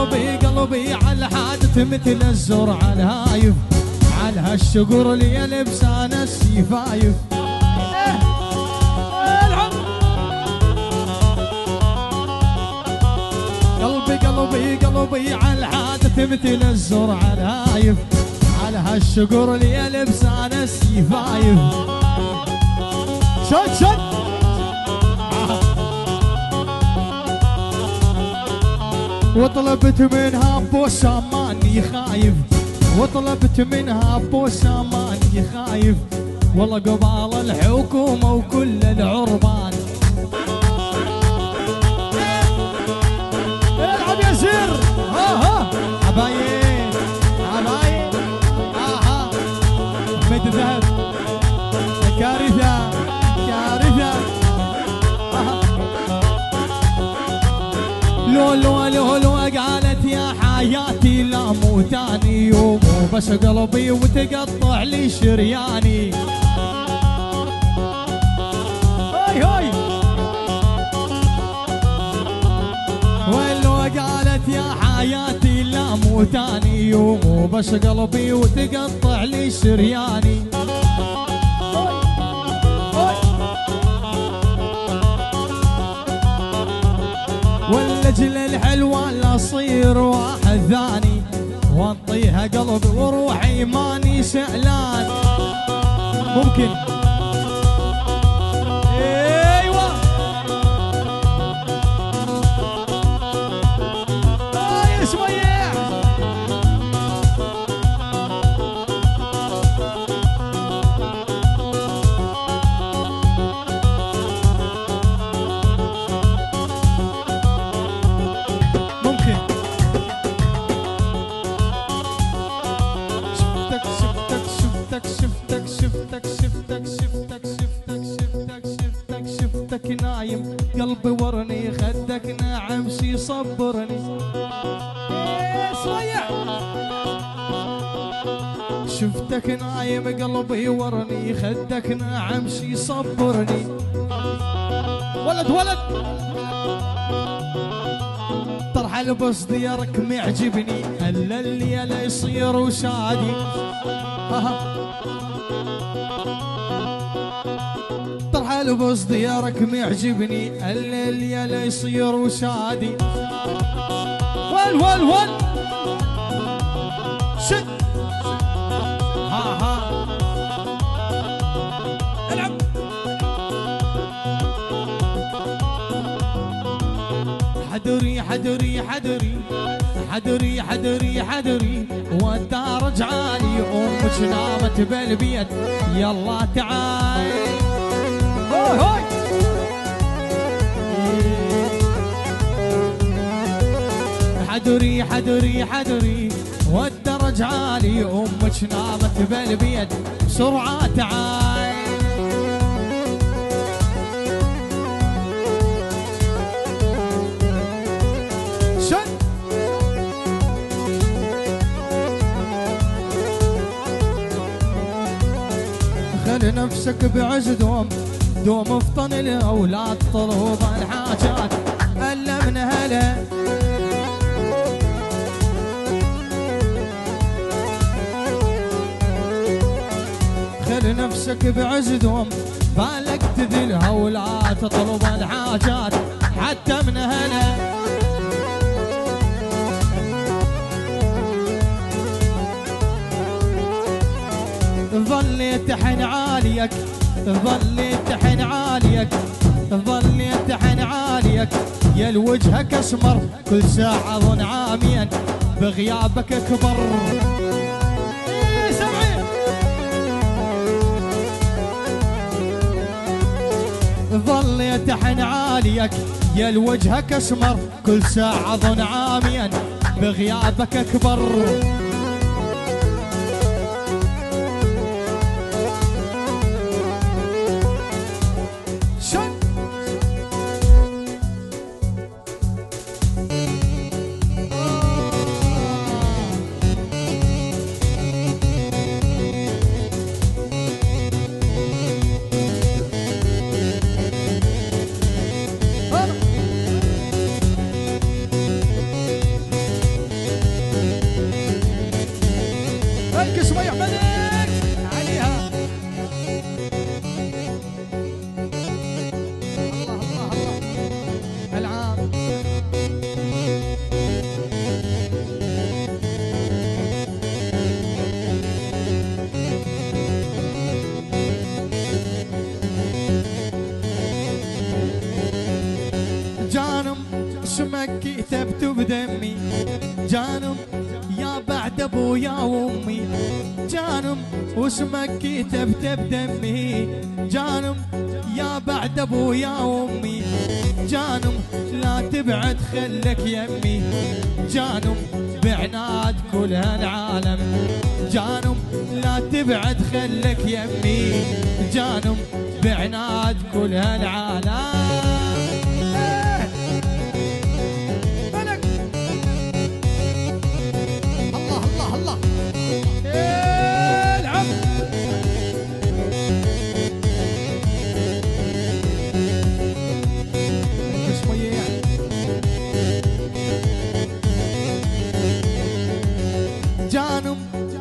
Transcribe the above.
قلبي على حادث مثل الزور على الهايف، على هالشقور اللي لبسان السيفايف. قلبي على الحادث مثل الزور على الهايف، على هالشقور اللي لبسان السيفايف. شد وطلبت منها بوسة ماني خايف، وطلبت منها بوسة ماني خايف، والله قبال الحكومة وكل العربان. العب يا زر ها عبايين مد ذهب كارثة لو قالت يا حياتي لا مو تاني يوم، بس قلبي وتقطع لي شرياني. هاي ولو قالت يا حياتي لا مو تاني يوم، بس قلبي وتقطع لي شرياني. واللجل الحلوة لا صير واحد ثاني، وانطيها قلبي وروحي ماني سألان. ممكن ايوه شوية شفتك نايم قلبي ورني، خدك ناعم شي صبرني. صويع شفتك نايم قلبي ورني، خدك ناعم شي صبرني. ولد طرح البس ديارك معجبني، الا الليل يصير وشادي. طرح البس ديارك معجبني، الا الليل يصير وشادي. ول شد ها العب. حدري وانت رجعاني، امك نامت بالبيت يلا تعال. هاي حدري وانت رجعاني، امك نامت بالبيت بسرعة تعال. خلي نفسك بعز دوم افطن الاولاد، طلب الحاجات الا من هلا. خلي نفسك بعز دوم بالك تذلها ولا تطلب الحاجات حتى من هلا. ظليت حن عاليك يا الوجهك اسمر، كل ساعة ظن عاميا بغيابك اكبر. سمعين ظليت حن عاليك يا الوجهك اسمر، كل ساعة ظن عاميا بغيابك اكبر. هلك سميع ملك عليها. الله الله الله العام. جانم اسمك كتبت بدمي، جانم يا بعد ابويا وامي، جانم واسمك كتبت بدمي، جانم يا بعد ابويا وامي، جانم لا تبعد خلك يمي، جانم بعناد كل هالعالم، جانم لا تبعد خلك يمي، جانم بعناد كل هالعالم.